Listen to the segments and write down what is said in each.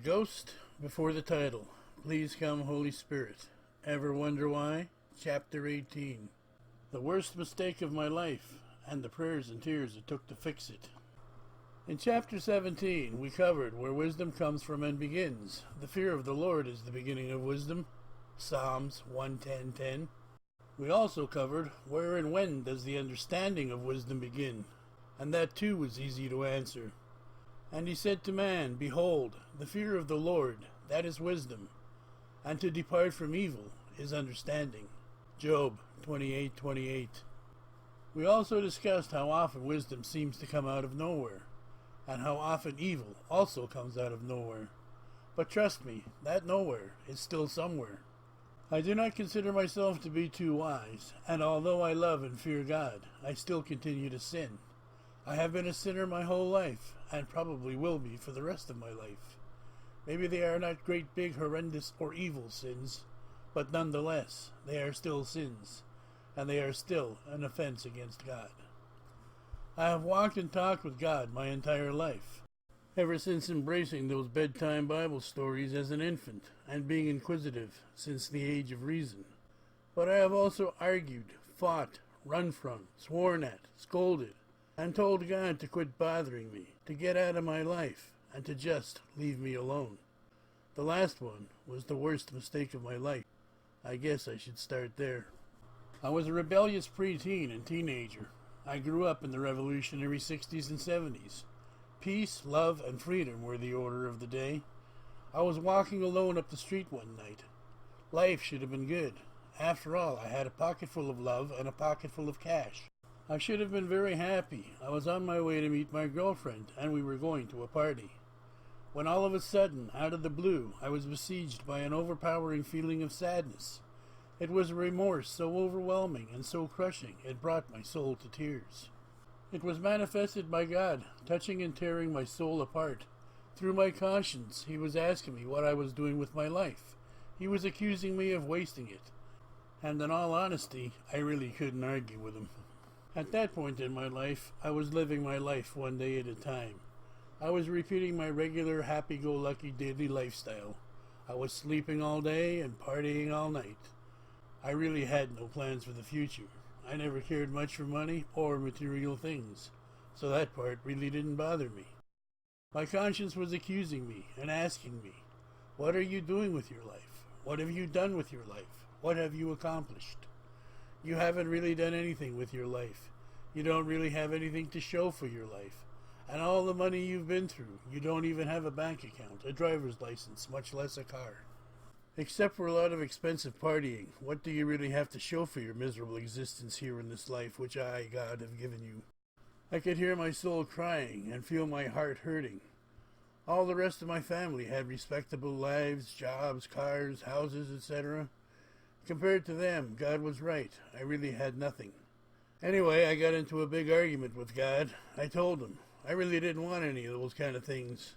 Ghost before the title. Please come, Holy Spirit. Ever wonder why? Chapter 18. The worst mistake of my life, and the prayers and tears it took to fix it. In chapter 17, we covered where wisdom comes from and begins. The fear of the Lord is the beginning of wisdom. Psalms 110:10. We also covered where and when does the understanding of wisdom begin, and that too was easy to answer. And he said to man, Behold, the fear of the Lord, that is wisdom, and to depart from evil is understanding. Job 28:28. We also discussed how often wisdom seems to come out of nowhere, and how often evil also comes out of nowhere. But trust me, that nowhere is still somewhere. I do not consider myself to be too wise, and although I love and fear God, I still continue to sin. I have been a sinner my whole life, and probably will be for the rest of my life. Maybe they are not great big horrendous or evil sins, but nonetheless, they are still sins, and they are still an offense against God. I have walked and talked with God my entire life, ever since embracing those bedtime Bible stories as an infant, and being inquisitive since the age of reason. But I have also argued, fought, run from, sworn at, scolded, and told God to quit bothering me, to get out of my life, and to just leave me alone. The last one was the worst mistake of my life. I guess I should start there. I was a rebellious preteen and teenager. I grew up in the revolutionary 60s and 70s. Peace, love, and freedom were the order of the day. I was walking alone up the street one night. Life should have been good. After all, I had a pocket full of love and a pocket full of cash. I should have been very happy. I was on my way to meet my girlfriend, and we were going to a party. When all of a sudden, out of the blue, I was besieged by an overpowering feeling of sadness. It was a remorse so overwhelming and so crushing, it brought my soul to tears. It was manifested by God, touching and tearing my soul apart. Through my conscience, he was asking me what I was doing with my life. He was accusing me of wasting it. And in all honesty, I really couldn't argue with him. At that point in my life, I was living my life one day at a time. I was repeating my regular happy-go-lucky daily lifestyle. I was sleeping all day and partying all night. I really had no plans for the future. I never cared much for money or material things, so that part really didn't bother me. My conscience was accusing me and asking me, what are you doing with your life? What have you done with your life? What have you accomplished? You haven't really done anything with your life. You don't really have anything to show for your life. And all the money you've been through, you don't even have a bank account, a driver's license, much less a car. Except for a lot of expensive partying, what do you really have to show for your miserable existence here in this life which I, God, have given you? I could hear my soul crying and feel my heart hurting. All the rest of my family had respectable lives, jobs, cars, houses, etc. Compared to them, God was right. I really had nothing. Anyway, I got into a big argument with God. I told him I really didn't want any of those kind of things.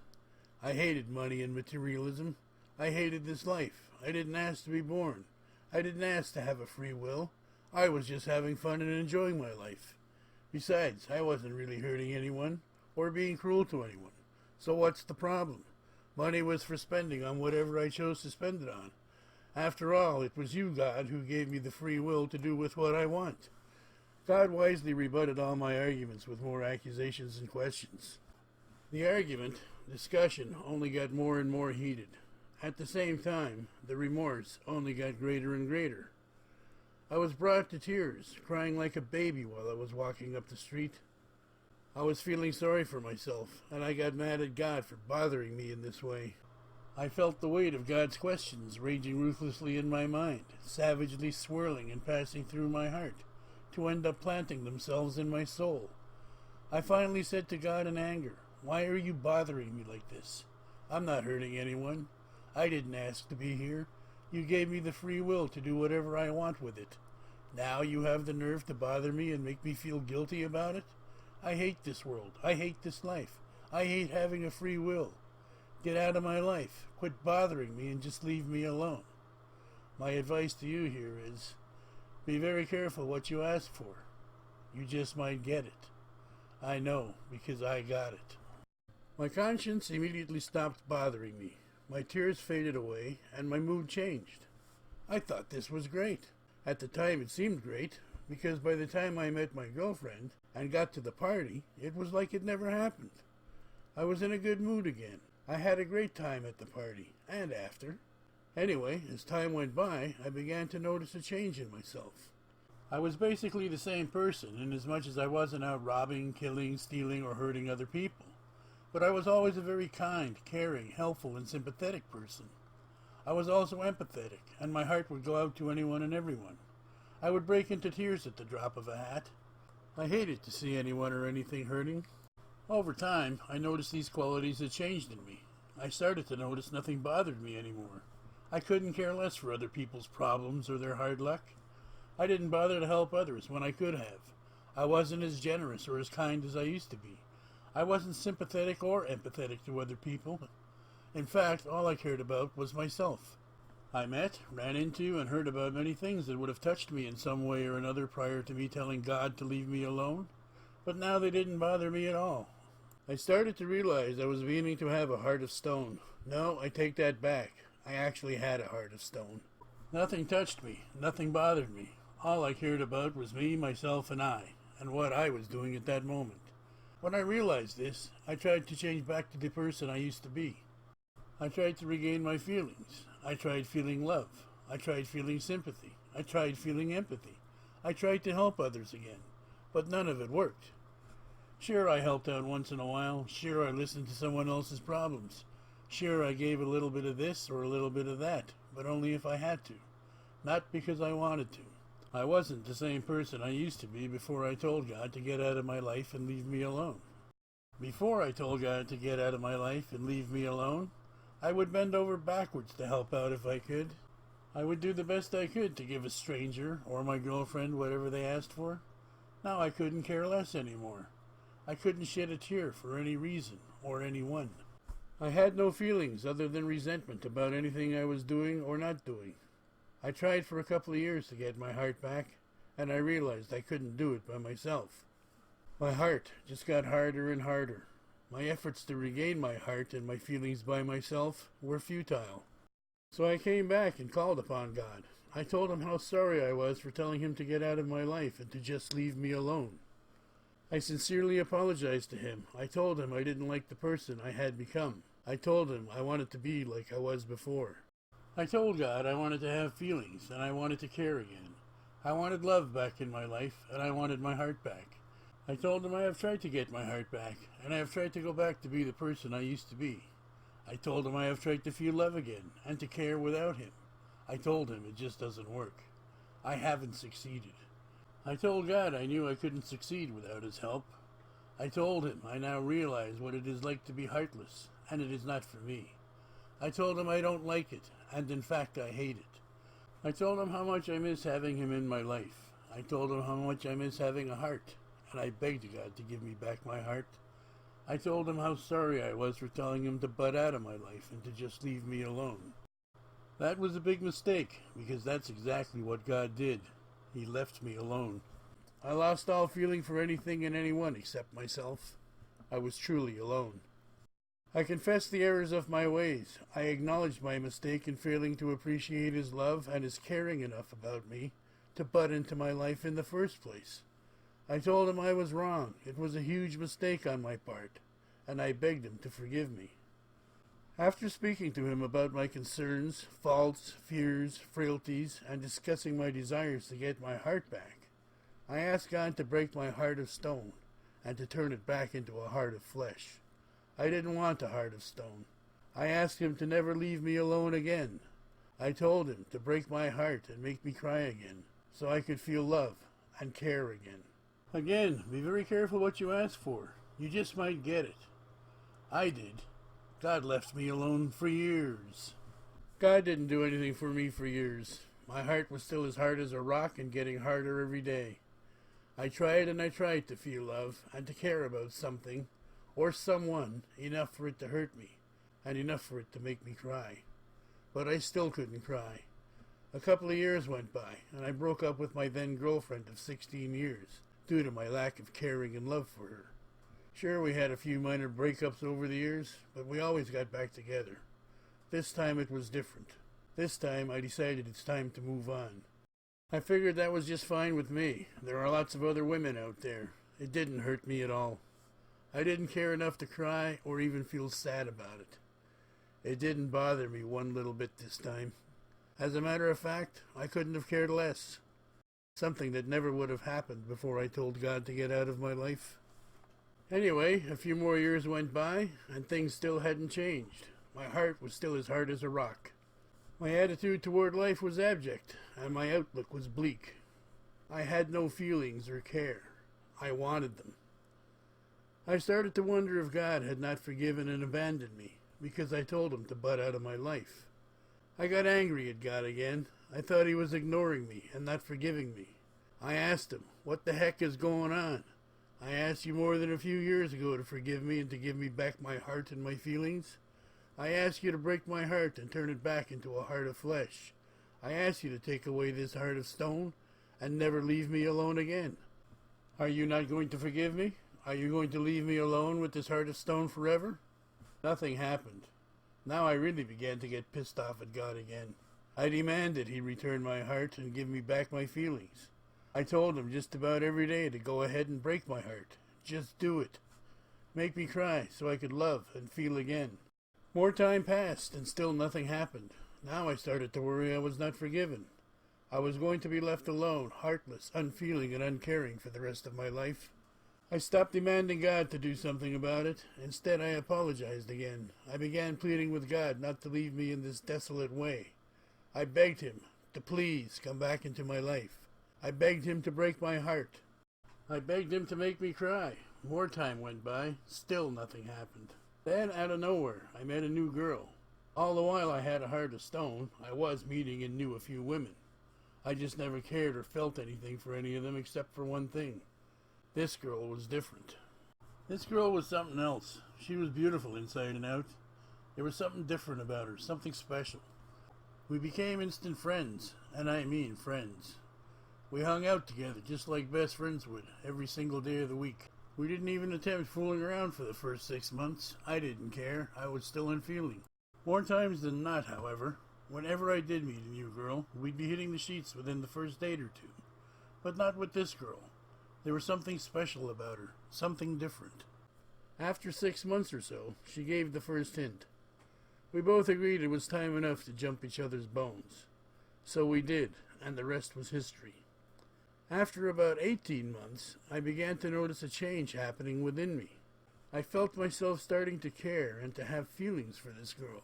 I hated money and materialism. I hated this life. I didn't ask to be born. I didn't ask to have a free will. I was just having fun and enjoying my life. Besides, I wasn't really hurting anyone or being cruel to anyone. So what's the problem? Money was for spending on whatever I chose to spend it on. After all, it was you, God, who gave me the free will to do with what I want. God wisely rebutted all my arguments with more accusations and questions. The argument, discussion, only got more and more heated. At the same time, the remorse only got greater and greater. I was brought to tears, crying like a baby while I was walking up the street. I was feeling sorry for myself, and I got mad at God for bothering me in this way. I felt the weight of God's questions raging ruthlessly in my mind, savagely swirling and passing through my heart, to end up planting themselves in my soul. I finally said to God in anger, Why are you bothering me like this? I'm not hurting anyone. I didn't ask to be here. You gave me the free will to do whatever I want with it. Now you have the nerve to bother me and make me feel guilty about it? I hate this world. I hate this life. I hate having a free will. Get out of my life. Quit bothering me and just leave me alone. My advice to you here is, be very careful what you ask for. You just might get it. I know, because I got it. My conscience immediately stopped bothering me. my tears faded away, and my mood changed. I thought this was great. At the time it seemed great, because by the time I met my girlfriend and got to the party, it was like it never happened. I was in a good mood again. I had a great time at the party, and after. Anyway, as time went by, I began to notice a change in myself. I was basically the same person, in as much as I wasn't out robbing, killing, stealing, or hurting other people. But I was always a very kind, caring, helpful, and sympathetic person. I was also empathetic, and my heart would go out to anyone and everyone. I would break into tears at the drop of a hat. I hated to see anyone or anything hurting. Over time, I noticed these qualities had changed in me. I started to notice nothing bothered me anymore. I couldn't care less for other people's problems or their hard luck. I didn't bother to help others when I could have. I wasn't as generous or as kind as I used to be. I wasn't sympathetic or empathetic to other people. In fact, all I cared about was myself. I met, ran into, and heard about many things that would have touched me in some way or another prior to me telling God to leave me alone, but now they didn't bother me at all. I started to realize I was beginning to have a heart of stone. No, I take that back. I actually had a heart of stone. Nothing touched me. Nothing bothered me. All I cared about was me, myself, and what I was doing at that moment. When I realized this, I tried to change back to the person I used to be. I tried to regain my feelings. I tried feeling love. I tried feeling sympathy. I tried feeling empathy. I tried to help others again, but none of it worked. Sure, I helped out once in a while. Sure, I listened to someone else's problems. Sure, I gave a little bit of this or a little bit of that, but only if I had to. Not because I wanted to. I wasn't the same person I used to be before I told God to get out of my life and leave me alone. Before I told God to get out of my life and leave me alone, I would bend over backwards to help out if I could. I would do the best I could to give a stranger or my girlfriend whatever they asked for. Now I couldn't care less anymore. I couldn't shed a tear for any reason or anyone. I had no feelings other than resentment about anything I was doing or not doing. I tried for a couple of years to get my heart back, and I realized I couldn't do it by myself. My heart just got harder and harder. My efforts to regain my heart and my feelings by myself were futile. So I came back and called upon God. I told him how sorry I was for telling him to get out of my life and to just leave me alone. I sincerely apologized to him. I told him I didn't like the person I had become. I told him I wanted to be like I was before. I told God I wanted to have feelings and I wanted to care again. I wanted love back in my life and I wanted my heart back. I told him I have tried to get my heart back, and I have tried to go back to be the person I used to be. I told him I have tried to feel love again, and to care without him. I told him it just doesn't work. I haven't succeeded. I told God I knew I couldn't succeed without his help. I told him I now realize what it is like to be heartless, and it is not for me. I told him I don't like it, and in fact I hate it. I told him how much I miss having him in my life. I told him how much I miss having a heart. And I begged God to give me back my heart. I told him how sorry I was for telling him to butt out of my life and to just leave me alone. That was a big mistake, because that's exactly what God did. He left me alone. I lost all feeling for anything and anyone except myself. I was truly alone. I confessed the errors of my ways. I acknowledged my mistake in failing to appreciate his love and his caring enough about me to butt into my life in the first place. I told him I was wrong. It was a huge mistake on my part, and I begged him to forgive me. After speaking to him about my concerns, faults, fears, frailties, and discussing my desires to get my heart back, I asked God to break my heart of stone and to turn it back into a heart of flesh. I didn't want a heart of stone. I asked him to never leave me alone again. I told him to break my heart and make me cry again, so I could feel love and care again. Again, be very careful what you ask for. You just might get it. I did. God left me alone for years. God didn't do anything for me for years. My heart was still as hard as a rock and getting harder every day. I tried and I tried to feel love and to care about something or someone enough for it to hurt me and enough for it to make me cry. But I still couldn't cry. A couple of years went by and I broke up with my then girlfriend of 16 years. Due to my lack of caring and love for her. Sure, we had a few minor breakups over the years, but we always got back together. this time it was different. This time I decided it's time to move on. I figured that was just fine with me. There are lots of other women out there. It didn't hurt me at all. I didn't care enough to cry or even feel sad about it. It didn't bother me one little bit this time. As a matter of fact, I couldn't have cared less. Something that never would have happened before I told God to get out of my life. Anyway, a few more years went by, and things still hadn't changed. My heart was still as hard as a rock. My attitude toward life was abject, and my outlook was bleak. I had no feelings or care. I wanted them. I started to wonder if God had not forgiven and abandoned me, because I told him to butt out of my life. I got angry at God again. I thought he was ignoring me and not forgiving me. I asked him, "What the heck is going on? I asked you more than a few years ago to forgive me and to give me back my heart and my feelings. I asked you to break my heart and turn it back into a heart of flesh. I asked you to take away this heart of stone and never leave me alone again. Are you not going to forgive me? Are you going to leave me alone with this heart of stone forever?" Nothing happened. Now I really began to get pissed off at God again. I demanded he return my heart and give me back my feelings. I told him just about every day to go ahead and break my heart. Just do it. Make me cry so I could love and feel again. More time passed and still nothing happened. Now I started to worry I was not forgiven. I was going to be left alone, heartless, unfeeling, and uncaring for the rest of my life. I stopped demanding God to do something about it. Instead, I apologized again. I began pleading with God not to leave me in this desolate way. I begged him to please come back into my life. I begged him to break my heart. I begged him to make me cry. More time went by. Still nothing happened. Then, out of nowhere, I met a new girl. All the while I had a heart of stone, I was meeting and knew a few women. I just never cared or felt anything for any of them except for one thing. This girl was different. This girl was something else. She was beautiful inside and out. There was something different about her, something special. We became instant friends, and I mean friends. We hung out together just like best friends would, every single day of the week. We didn't even attempt fooling around for the first 6 months. I didn't care. I was still unfeeling. More times than not, however, whenever I did meet a new girl, we'd be hitting the sheets within the first date or two. But not with this girl. There was something special about her, something different. After 6 months or so, she gave the first hint. We both agreed it was time enough to jump each other's bones. So we did, and the rest was history. After about 18 months, I began to notice a change happening within me. I felt myself starting to care and to have feelings for this girl.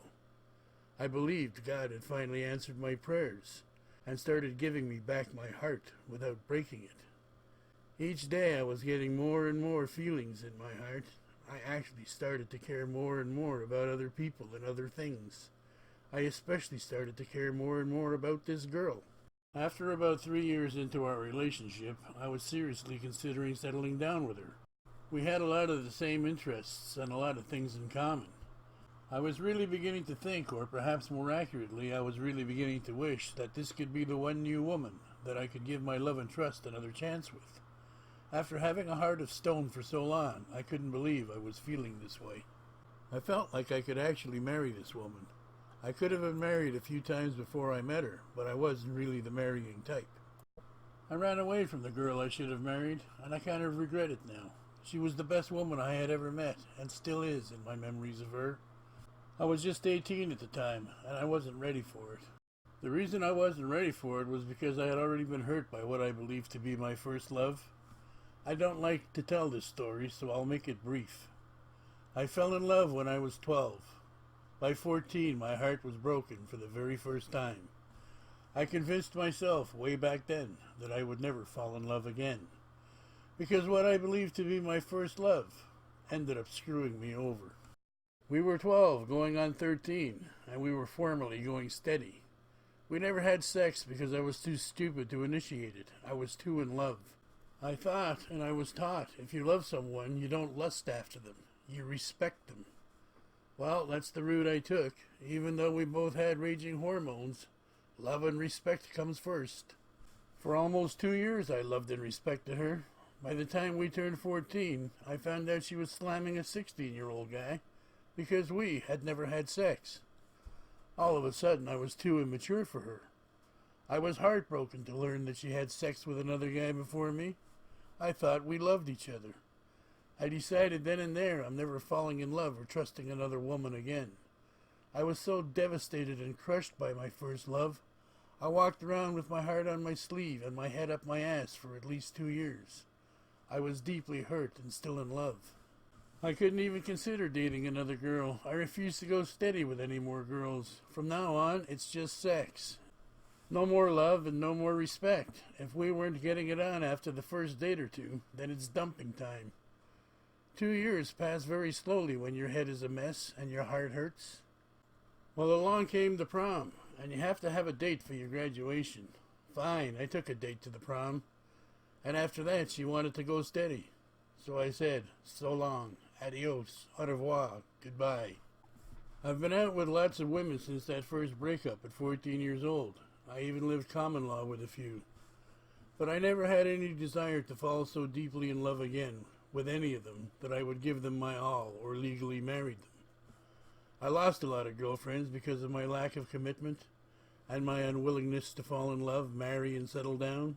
I believed God had finally answered my prayers and started giving me back my heart without breaking it. Each day I was getting more and more feelings in my heart. I actually started to care more and more about other people and other things. I especially started to care more and more about this girl. After about 3 years into our relationship, I was seriously considering settling down with her. We had a lot of the same interests and a lot of things in common. I was really beginning to think, or perhaps more accurately, I was really beginning to wish that this could be the one new woman that I could give my love and trust another chance with. After having a heart of stone for so long, I couldn't believe I was feeling this way. I felt like I could actually marry this woman. I could have been married a few times before I met her, but I wasn't really the marrying type. I ran away from the girl I should have married, and I kind of regret it now. She was the best woman I had ever met, and still is in my memories of her. I was just 18 at the time, and I wasn't ready for it. The reason I wasn't ready for it was because I had already been hurt by what I believed to be my first love. I don't like to tell this story, so I'll make it brief. I fell in love when I was 12. By 14, my heart was broken for the very first time. I convinced myself way back then that I would never fall in love again, because what I believed to be my first love ended up screwing me over. We were 12, going on 13, and we were formally going steady. We never had sex because I was too stupid to initiate it. I was too in love. I thought, and I was taught, if you love someone, you don't lust after them. You respect them. Well, that's the route I took. Even though we both had raging hormones, love and respect comes first. For almost 2 years I loved and respected her. By the time we turned 14, I found out she was slamming a 16-year-old guy because we had never had sex. All of a sudden, I was too immature for her. I was heartbroken to learn that she had sex with another guy before me. I thought we loved each other. I decided then and there I'm never falling in love or trusting another woman again. I was so devastated and crushed by my first love. I walked around with my heart on my sleeve and my head up my ass for at least 2 years. I was deeply hurt and still in love. I couldn't even consider dating another girl. I refused to go steady with any more girls. From now on, it's just sex. No more love and no more respect. If we weren't getting it on after the first date or two, then it's dumping time. 2 years pass very slowly when your head is a mess and your heart hurts. Well, along came the prom, and you have to have a date for your graduation. Fine, I took a date to the prom. And after that, she wanted to go steady. So I said, so long, adios, au revoir, goodbye. I've been out with lots of women since that first breakup at 14 years old. I even lived common law with a few. But I never had any desire to fall so deeply in love again with any of them that I would give them my all or legally marry them. I lost a lot of girlfriends because of my lack of commitment and my unwillingness to fall in love, marry, and settle down.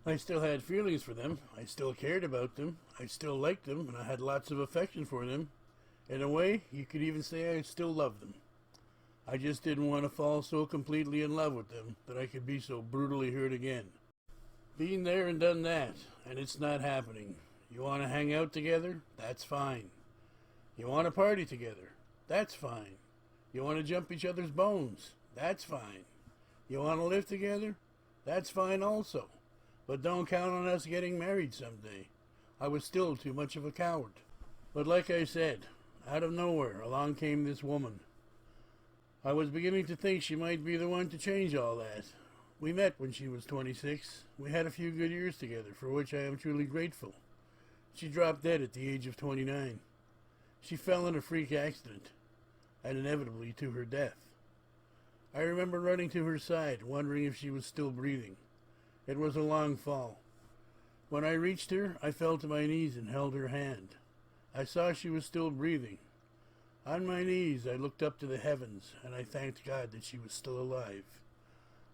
I still had feelings for them. I still cared about them. I still liked them, and I had lots of affection for them. In a way, you could even say I still loved them. I just didn't want to fall so completely in love with them that I could be so brutally hurt again. Been there and done that, and it's not happening. You want to hang out together? That's fine. You want to party together? That's fine. You want to jump each other's bones? That's fine. You want to live together? That's fine also. But don't count on us getting married someday. I was still too much of a coward. But like I said, out of nowhere, along came this woman. I was beginning to think she might be the one to change all that. We met when she was 26. We had a few good years together, for which I am truly grateful. She dropped dead at the age of 29. She fell in a freak accident, and inevitably to her death. I remember running to her side, wondering if she was still breathing. It was a long fall. When I reached her, I fell to my knees and held her hand. I saw she was still breathing. On my knees, I looked up to the heavens, and I thanked God that she was still alive.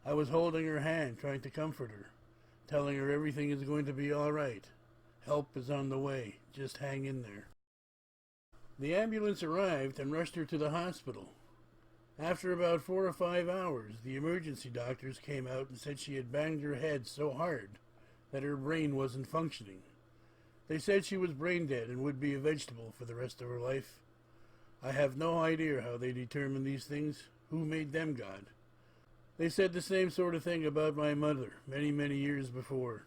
I was holding her hand, trying to comfort her, telling her everything is going to be all right. Help is on the way. Just hang in there. The ambulance arrived and rushed her to the hospital. After about 4 or 5 hours, the emergency doctors came out and said she had banged her head so hard that her brain wasn't functioning. They said she was brain dead and would be a vegetable for the rest of her life. I have no idea how they determine these things. Who made them God? They said the same sort of thing about my mother many, many years before.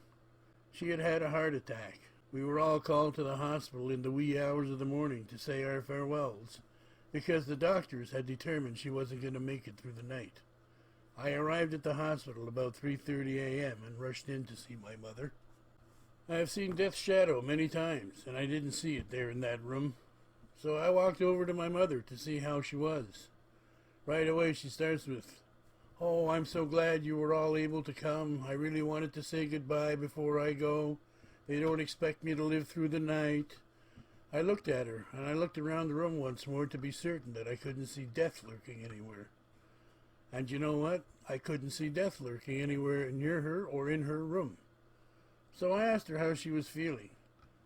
She had had a heart attack. We were all called to the hospital in the wee hours of the morning to say our farewells, because the doctors had determined she wasn't going to make it through the night. I arrived at the hospital about 3:30 a.m. and rushed in to see my mother. I have seen Death's shadow many times, and I didn't see it there in that room. So I walked over to my mother to see how she was. Right away she starts with, "Oh, I'm so glad you were all able to come. I really wanted to say goodbye before I go. They don't expect me to live through the night." I looked at her, and I looked around the room once more to be certain that I couldn't see death lurking anywhere. And you know what? I couldn't see death lurking anywhere near her or in her room. So I asked her how she was feeling,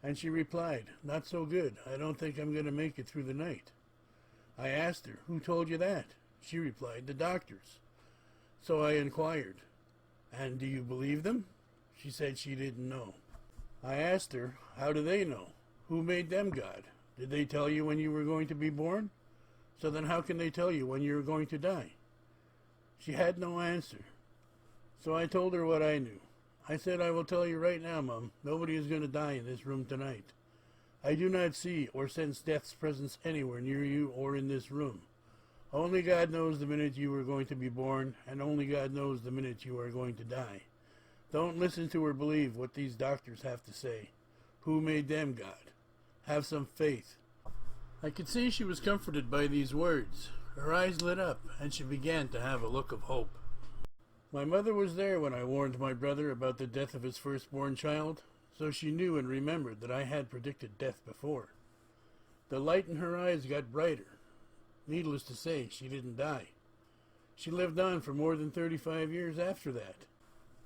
and she replied, "Not so good. I don't think I'm going to make it through the night." I asked her, "Who told you that?" She replied, "The doctors." So I inquired, "And do you believe them?" She said she didn't know. I asked her, "How do they know? Who made them God? Did they tell you when you were going to be born? So then how can they tell you when you are going to die?" She had no answer. So I told her what I knew. I said, "I will tell you right now, Mum, nobody is going to die in this room tonight. I do not see or sense death's presence anywhere near you or in this room. Only God knows the minute you are going to be born, and only God knows the minute you are going to die. Don't listen to or believe what these doctors have to say. Who made them God? Have some faith." I could see she was comforted by these words. Her eyes lit up, and she began to have a look of hope. My mother was there when I warned my brother about the death of his firstborn child, so she knew and remembered that I had predicted death before. The light in her eyes got brighter. Needless to say, she didn't die. She lived on for more than 35 years after that.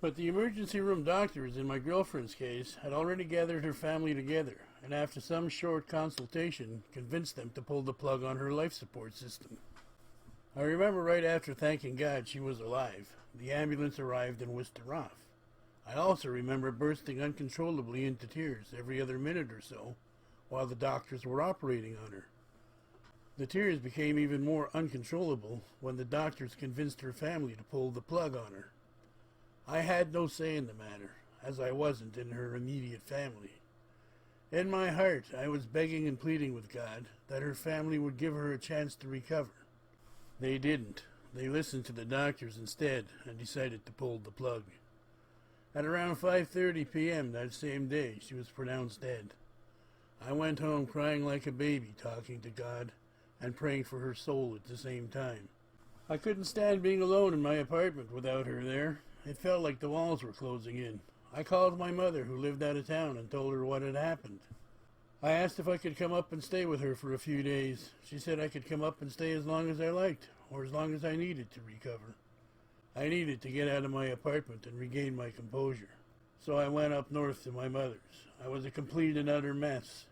But the emergency room doctors in my girlfriend's case had already gathered her family together, and after some short consultation, convinced them to pull the plug on her life support system. I remember right after thanking God she was alive, the ambulance arrived and whisked her off. I also remember bursting uncontrollably into tears every other minute or so while the doctors were operating on her. The tears became even more uncontrollable when the doctors convinced her family to pull the plug on her. I had no say in the matter, as I wasn't in her immediate family. In my heart, I was begging and pleading with God that her family would give her a chance to recover. They didn't. They listened to the doctors instead and decided to pull the plug. At around 5:30 p.m. that same day, she was pronounced dead. I went home crying like a baby, talking to God and praying for her soul at the same time. I couldn't stand being alone in my apartment without her there. It felt like the walls were closing in. I called my mother, who lived out of town, and told her what had happened. I asked if I could come up and stay with her for a few days. She said I could come up and stay as long as I liked, or as long as I needed to recover. I needed to get out of my apartment and regain my composure. So I went up north to my mother's. I was a complete and utter mess.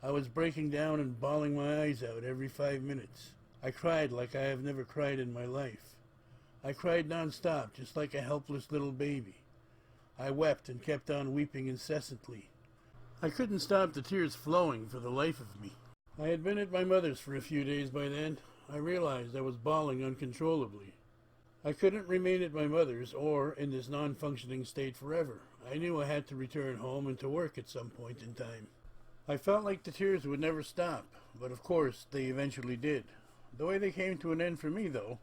I was breaking down and bawling my eyes out every 5 minutes. I cried like I have never cried in my life. I cried nonstop, just like a helpless little baby. I wept and kept on weeping incessantly. I couldn't stop the tears flowing for the life of me. I had been at my mother's for a few days by then. I realized I was bawling uncontrollably. I couldn't remain at my mother's or in this non-functioning state forever. I knew I had to return home and to work at some point in time. I felt like the tears would never stop, but of course they eventually did. The way they came to an end for me, though,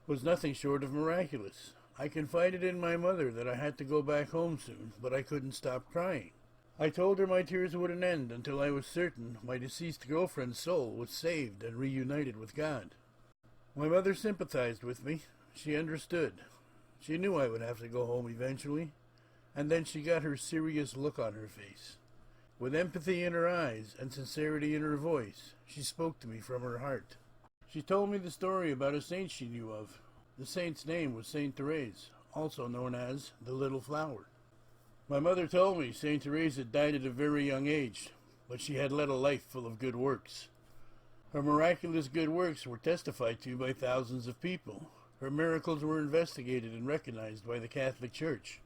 was nothing short of miraculous. I confided in my mother that I had to go back home soon, but I couldn't stop crying. I told her my tears wouldn't end until I was certain my deceased girlfriend's soul was saved and reunited with God. My mother sympathized with me. She understood. She knew I would have to go home eventually, and then she got her serious look on her face. With empathy in her eyes and sincerity in her voice, she spoke to me from her heart. She told me the story about a saint she knew of. The saint's name was Saint Therese, also known as the Little Flower. My mother told me Saint Therese had died at a very young age, but she had led a life full of good works. Her miraculous good works were testified to by thousands of people. Her miracles were investigated and recognized by the Catholic Church.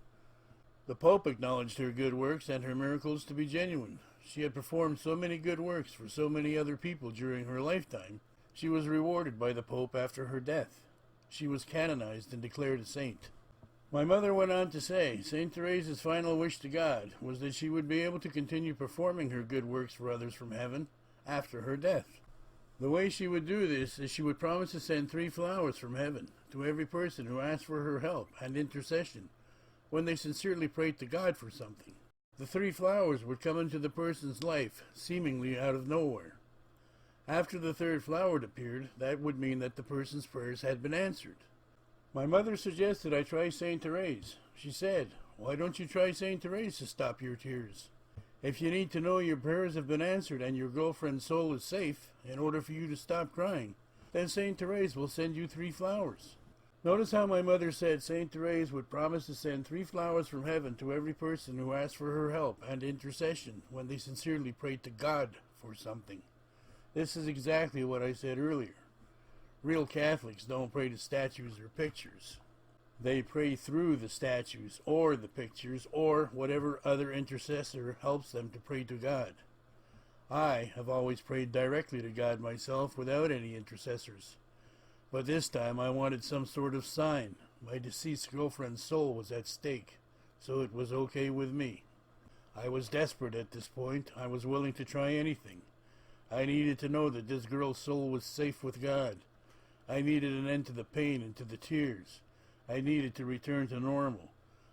The Pope acknowledged her good works and her miracles to be genuine. She had performed so many good works for so many other people during her lifetime, she was rewarded by the Pope after her death. She was canonized and declared a saint. My mother went on to say Saint Therese's final wish to God was that she would be able to continue performing her good works for others from heaven after her death. The way she would do this is she would promise to send 3 flowers from heaven to every person who asked for her help and intercession when they sincerely prayed to God for something. The 3 flowers would come into the person's life seemingly out of nowhere. After the 3rd flower appeared, that would mean that the person's prayers had been answered. My mother suggested I try Saint Therese. She said, "Why don't you try Saint Therese to stop your tears? If you need to know your prayers have been answered and your girlfriend's soul is safe in order for you to stop crying, then Saint Therese will send you 3 flowers." Notice how my mother said Saint Therese would promise to send 3 flowers from heaven to every person who asked for her help and intercession when they sincerely prayed to God for something. This is exactly what I said earlier. Real Catholics don't pray to statues or pictures. They pray through the statues or the pictures or whatever other intercessor helps them to pray to God. I have always prayed directly to God myself without any intercessors. But this time I wanted some sort of sign. My deceased girlfriend's soul was at stake, so it was okay with me. I was desperate at this point. I was willing to try anything. I needed to know that this girl's soul was safe with God. I needed an end to the pain and to the tears. I needed to return to normal.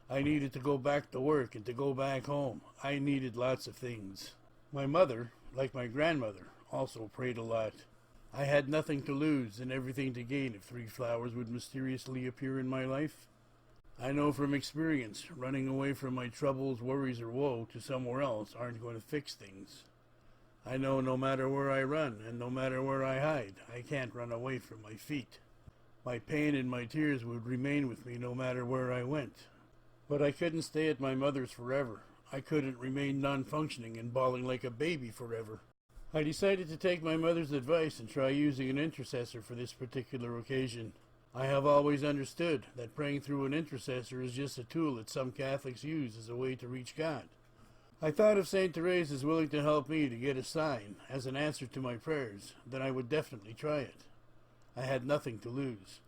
I needed to go back to work and to go back home. I needed lots of things. My mother, like my grandmother, also prayed a lot. I had nothing to lose and everything to gain if 3 flowers would mysteriously appear in my life. I know from experience, running away from my troubles, worries, or woe to somewhere else aren't going to fix things. I know no matter where I run and no matter where I hide, I can't run away from my feet. My pain and my tears would remain with me no matter where I went. But I couldn't stay at my mother's forever. I couldn't remain non-functioning and bawling like a baby forever. I decided to take my mother's advice and try using an intercessor for this particular occasion. I have always understood that praying through an intercessor is just a tool that some Catholics use as a way to reach God. I thought if St. Therese is willing to help me to get a sign as an answer to my prayers, then I would definitely try it. I had nothing to lose.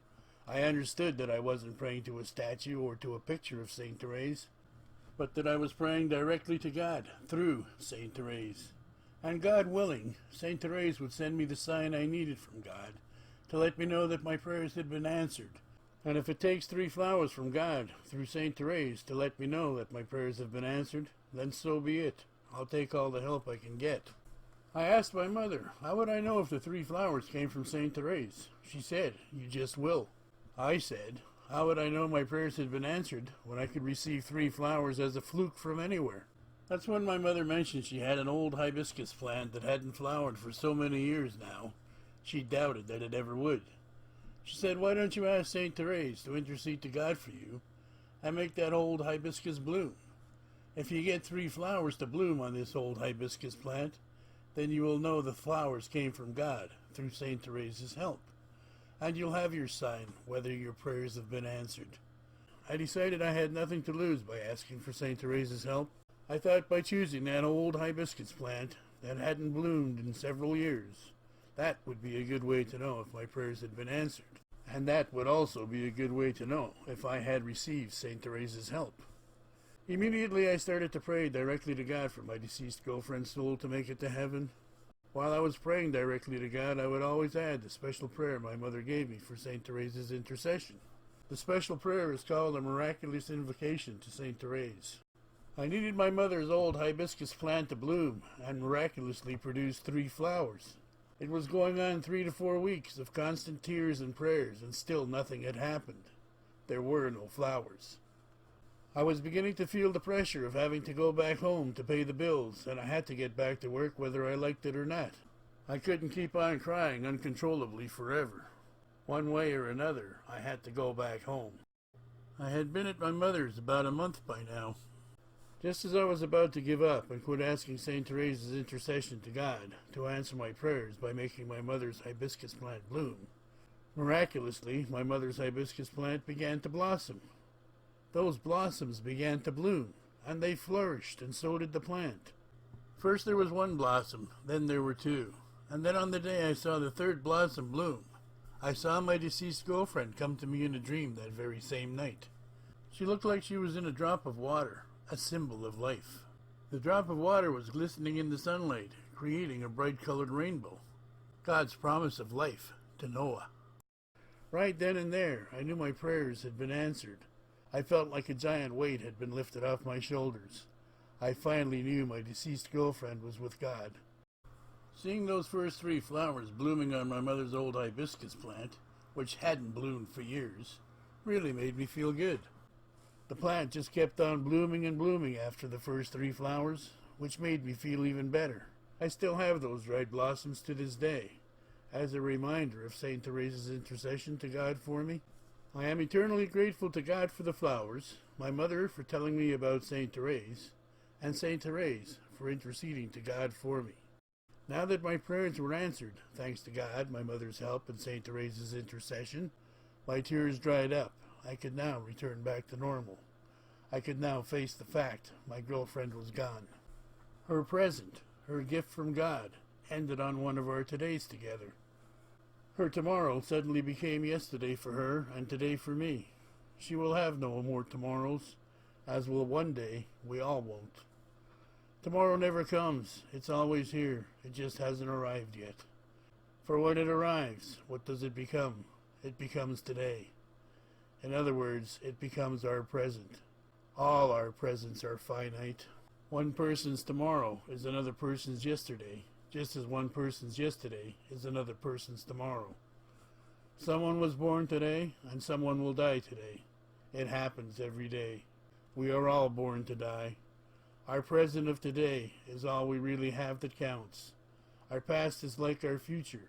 I understood that I wasn't praying to a statue or to a picture of St. Therese, but that I was praying directly to God through St. Therese. And God willing, St. Therese would send me the sign I needed from God to let me know that my prayers had been answered. And if it takes 3 flowers from God through St. Therese to let me know that my prayers have been answered, then so be it. I'll take all the help I can get. I asked my mother, how would I know if the 3 flowers came from St. Therese? She said, you just will. I said, how would I know my prayers had been answered when I could receive 3 flowers as a fluke from anywhere? That's when my mother mentioned she had an old hibiscus plant that hadn't flowered for so many years now. She doubted that it ever would. She said, why don't you ask St. Therese to intercede to God for you and make that old hibiscus bloom? If you get 3 flowers to bloom on this old hibiscus plant, then you will know the flowers came from God through St. Therese's help, and you'll have your sign whether your prayers have been answered. I decided I had nothing to lose by asking for St. Therese's help. I thought by choosing that old hibiscus plant that hadn't bloomed in several years, that would be a good way to know if my prayers had been answered. And that would also be a good way to know if I had received St. Therese's help. Immediately I started to pray directly to God for my deceased girlfriend's soul to make it to heaven. While I was praying directly to God, I would always add the special prayer my mother gave me for St. Therese's intercession. The special prayer is called a miraculous invocation to St. Therese. I needed my mother's old hibiscus plant to bloom and miraculously produce 3 flowers. It was going on 3 to 4 weeks of constant tears and prayers, and still nothing had happened. There were no flowers. I was beginning to feel the pressure of having to go back home to pay the bills, and I had to get back to work whether I liked it or not. I couldn't keep on crying uncontrollably forever. One way or another, I had to go back home. I had been at my mother's about a month by now. Just as I was about to give up and quit asking St. Therese's intercession to God to answer my prayers by making my mother's hibiscus plant bloom, miraculously, my mother's hibiscus plant began to blossom. Those blossoms began to bloom, and they flourished, and so did the plant. First there was 1 blossom, then there were 2, and then on the day I saw the 3rd blossom bloom, I saw my deceased girlfriend come to me in a dream that very same night. She looked like she was in a drop of water, a symbol of life. The drop of water was glistening in the sunlight, creating a bright-colored rainbow. God's promise of life to Noah. Right then and there, I knew my prayers had been answered. I felt like a giant weight had been lifted off my shoulders. I finally knew my deceased girlfriend was with God. Seeing those first 3 flowers blooming on my mother's old hibiscus plant, which hadn't bloomed for years, really made me feel good. The plant just kept on blooming and blooming after the first 3 flowers, which made me feel even better. I still have those dried blossoms to this day, as a reminder of St. Therese's intercession to God for me. I am eternally grateful to God for the flowers, my mother for telling me about St. Therese, and St. Therese for interceding to God for me. Now that my prayers were answered, thanks to God, my mother's help, and St. Therese's intercession, my tears dried up. I could now return back to normal. I could now face the fact my girlfriend was gone. Her present, her gift from God, ended on one of our todays together. Her tomorrow suddenly became yesterday for her and today for me. She will have no more tomorrows, as will one day we all won't. Tomorrow never comes. It's always here. It just hasn't arrived yet. For when it arrives, what does it become? It becomes today. In other words, it becomes our present. All our presents are finite. One person's tomorrow is another person's yesterday, just as one person's yesterday is another person's tomorrow. Someone was born today, and someone will die today. It happens every day. We are all born to die. Our present of today is all we really have that counts. Our past is like our future.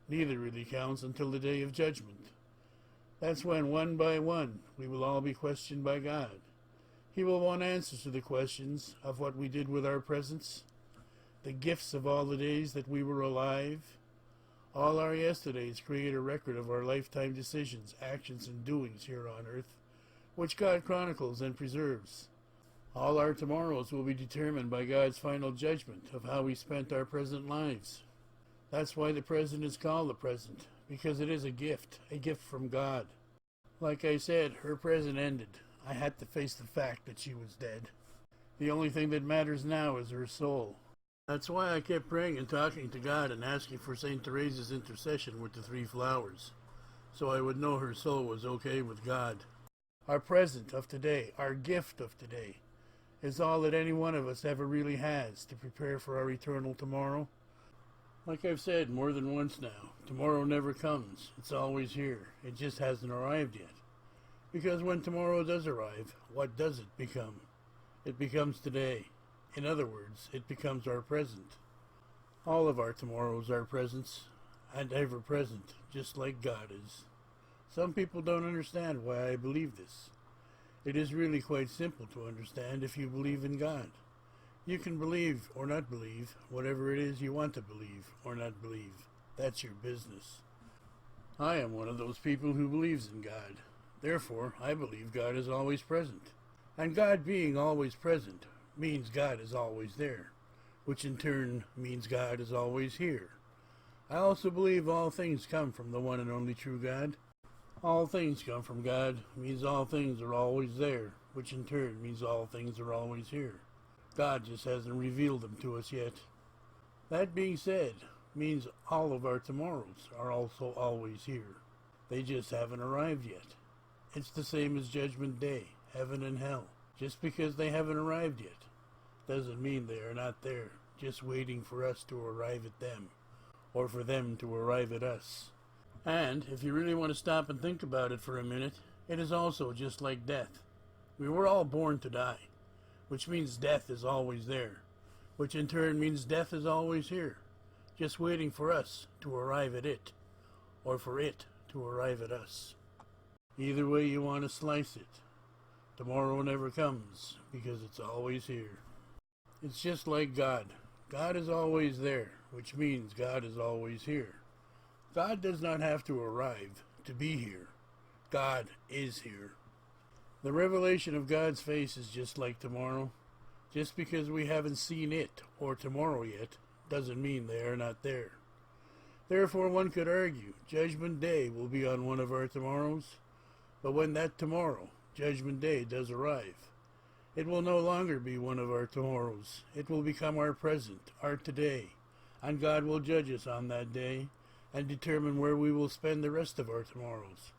Neither really counts until the day of judgment. That's when, one by one, we will all be questioned by God. He will want answers to the questions of what we did with our presents, the gifts of all the days that we were alive. All our yesterdays create a record of our lifetime decisions, actions, and doings here on earth, which God chronicles and preserves. All our tomorrows will be determined by God's final judgment of how we spent our present lives. That's why the present is called the present, because it is a gift from God. Like I said, her present ended. I had to face the fact that she was dead. The only thing that matters now is her soul. That's why I kept praying and talking to God and asking for St. Teresa's intercession with the 3 flowers, so I would know her soul was okay with God. Our present of today, our gift of today, is all that any one of us ever really has to prepare for our eternal tomorrow. Like I've said more than once now, tomorrow never comes. It's always here. It just hasn't arrived yet. Because when tomorrow does arrive, what does it become? It becomes today. In other words, it becomes our present. All of our tomorrows are presents, and ever present, just like God is. Some people don't understand why I believe this. It is really quite simple to understand if you believe in God. You can believe or not believe whatever it is you want to believe or not believe. That's your business. I am one of those people who believes in God. Therefore, I believe God is always present. And God being always present means God is always there, which in turn means God is always here. I also believe all things come from the one and only true God. All things come from God means all things are always there, which in turn means all things are always here. God just hasn't revealed them to us yet. That being said, means all of our tomorrows are also always here. They just haven't arrived yet. It's the same as Judgment Day, heaven and hell. Just because they haven't arrived yet doesn't mean they are not there, just waiting for us to arrive at them, or for them to arrive at us. And if you really want to stop and think about it for a minute, it is also just like death. We were all born to die, which means death is always there, which in turn means death is always here, just waiting for us to arrive at it, or for it to arrive at us. Either way you want to slice it, tomorrow never comes because it's always here. It's just like God. God is always there, which means God is always here. God does not have to arrive to be here. God is here. The revelation of God's face is just like tomorrow. Just because we haven't seen it or tomorrow yet doesn't mean they are not there. Therefore, one could argue Judgment Day will be on one of our tomorrows. But when that tomorrow, Judgment Day, does arrive, it will no longer be one of our tomorrows. It will become our present, our today, and God will judge us on that day and determine where we will spend the rest of our tomorrows,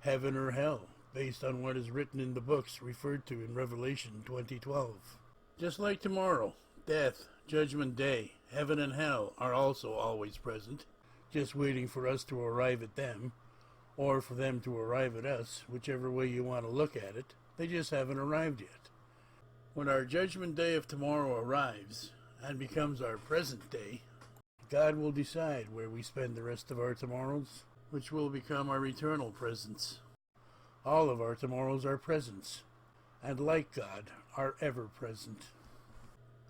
heaven or hell, based on what is written in the books referred to in Revelation 20:12. Just like tomorrow, death, Judgment Day, heaven and hell are also always present, just waiting for us to arrive at them, or for them to arrive at us, whichever way you want to look at it. They just haven't arrived yet. When our Judgment Day of tomorrow arrives and becomes our present day, God will decide where we spend the rest of our tomorrows, which will become our eternal presents. All of our tomorrows are presents, and like God, are ever-present.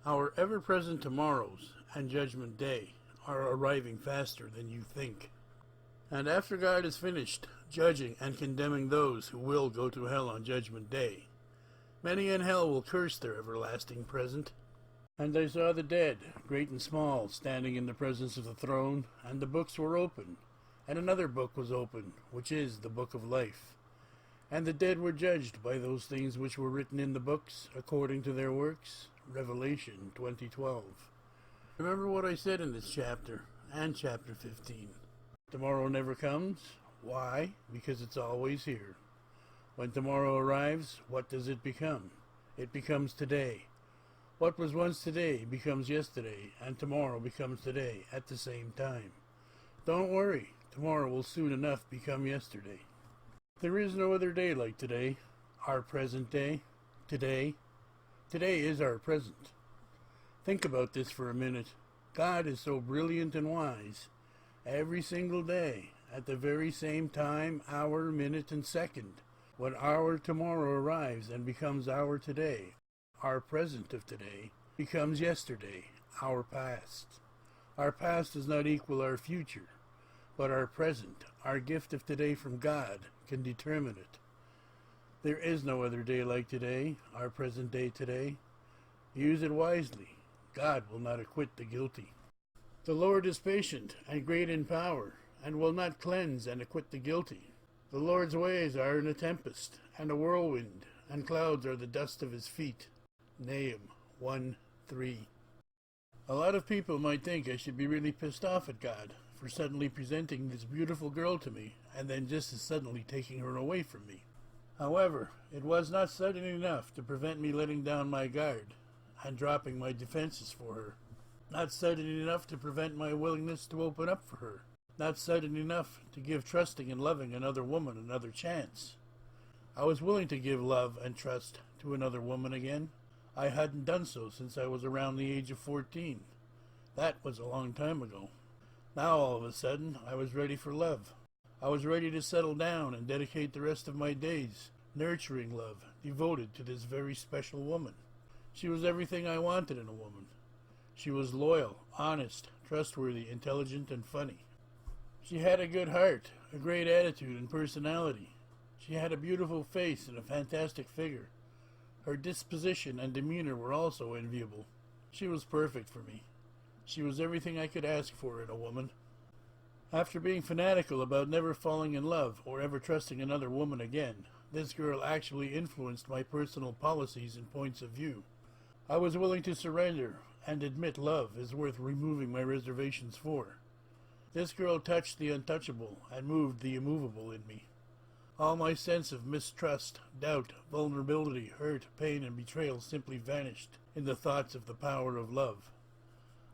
Our ever-present tomorrows and Judgment Day are arriving faster than you think. And after God is finished judging and condemning those who will go to hell on Judgment Day, many in hell will curse their everlasting present. And I saw the dead, great and small, standing in the presence of the throne, and the books were open. And another book was open, which is the book of life. And the dead were judged by those things which were written in the books, according to their works. Revelation 20:12. Remember what I said in this chapter, and chapter 15. Tomorrow never comes. Why? Because it's always here. When tomorrow arrives, what does it become? It becomes today. What was once today becomes yesterday, and tomorrow becomes today at the same time. Don't worry, tomorrow will soon enough become yesterday. There is no other day like today, our present day. Today is our present. Think about this for a minute. God is so brilliant and wise. Every single day, at the very same time, hour, minute, and second. When our tomorrow arrives and becomes our today, our present of today becomes yesterday, our past. Our past does not equal our future, but our present, our gift of today from God, can determine it. There is no other day like today, our present day today. Use it wisely. God will not acquit the guilty. The Lord is patient and great in power, and will not cleanse and acquit the guilty. The Lord's ways are in a tempest, and a whirlwind, and clouds are the dust of his feet. Nahum 1:3. A lot of people might think I should be really pissed off at God for suddenly presenting this beautiful girl to me, and then just as suddenly taking her away from me. However, it was not sudden enough to prevent me letting down my guard and dropping my defenses for her. Not sudden enough to prevent my willingness to open up for her. Not sudden enough to give trusting and loving another woman another chance. I was willing to give love and trust to another woman again. I hadn't done so since I was around the age of 14. That was a long time ago. Now all of a sudden, I was ready for love. I was ready to settle down and dedicate the rest of my days nurturing love, devoted to this very special woman. She was everything I wanted in a woman. She was loyal, honest, trustworthy, intelligent, and funny. She had a good heart, a great attitude and personality. She had a beautiful face and a fantastic figure. Her disposition and demeanor were also enviable. She was perfect for me. She was everything I could ask for in a woman. After being fanatical about never falling in love or ever trusting another woman again, this girl actually influenced my personal policies and points of view. I was willing to surrender and admit love is worth removing my reservations for. This girl touched the untouchable and moved the immovable in me. All my sense of mistrust, doubt, vulnerability, hurt, pain, and betrayal simply vanished in the thoughts of the power of love.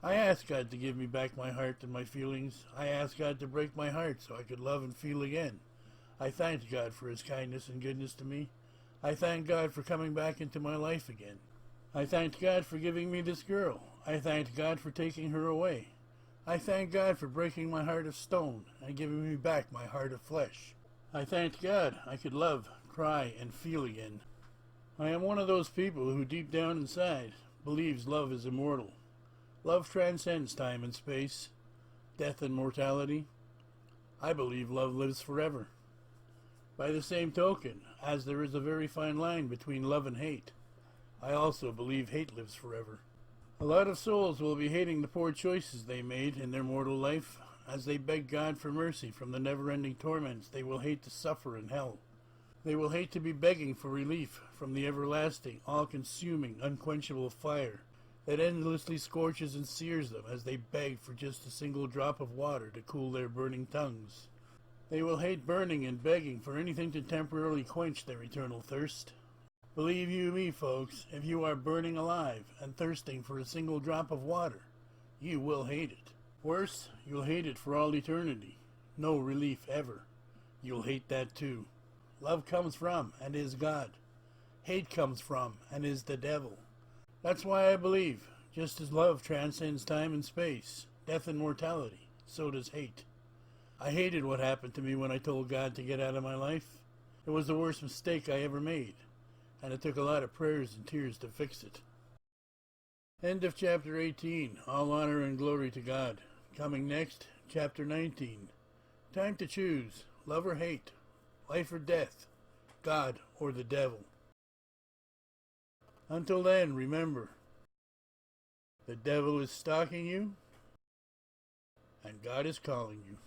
I asked God to give me back my heart and my feelings. I asked God to break my heart so I could love and feel again. I thanked God for his kindness and goodness to me. I thanked God for coming back into my life again. I thanked God for giving me this girl. I thanked God for taking her away. I thanked God for breaking my heart of stone and giving me back my heart of flesh. I thanked God I could love, cry, and feel again. I am one of those people who deep down inside believes love is immortal. Love transcends time and space, death and mortality. I believe love lives forever. By the same token, as there is a very fine line between love and hate, I also believe hate lives forever. A lot of souls will be hating the poor choices they made in their mortal life. As they beg God for mercy from the never-ending torments, they will hate to suffer in hell. They will hate to be begging for relief from the everlasting, all-consuming, unquenchable fire that endlessly scorches and sears them as they beg for just a single drop of water to cool their burning tongues. They will hate burning and begging for anything to temporarily quench their eternal thirst. Believe you me, folks, if you are burning alive and thirsting for a single drop of water, you will hate it. Worse, you'll hate it for all eternity. No relief ever. You'll hate that too. Love comes from and is God. Hate comes from and is the devil. That's why I believe, just as love transcends time and space, death and mortality, so does hate. I hated what happened to me when I told God to get out of my life. It was the worst mistake I ever made, and it took a lot of prayers and tears to fix it. End of chapter 18. All honor and glory to God. Coming next, chapter 19. Time to choose, love or hate, life or death, God or the devil. Until then, remember, the devil is stalking you, and God is calling you.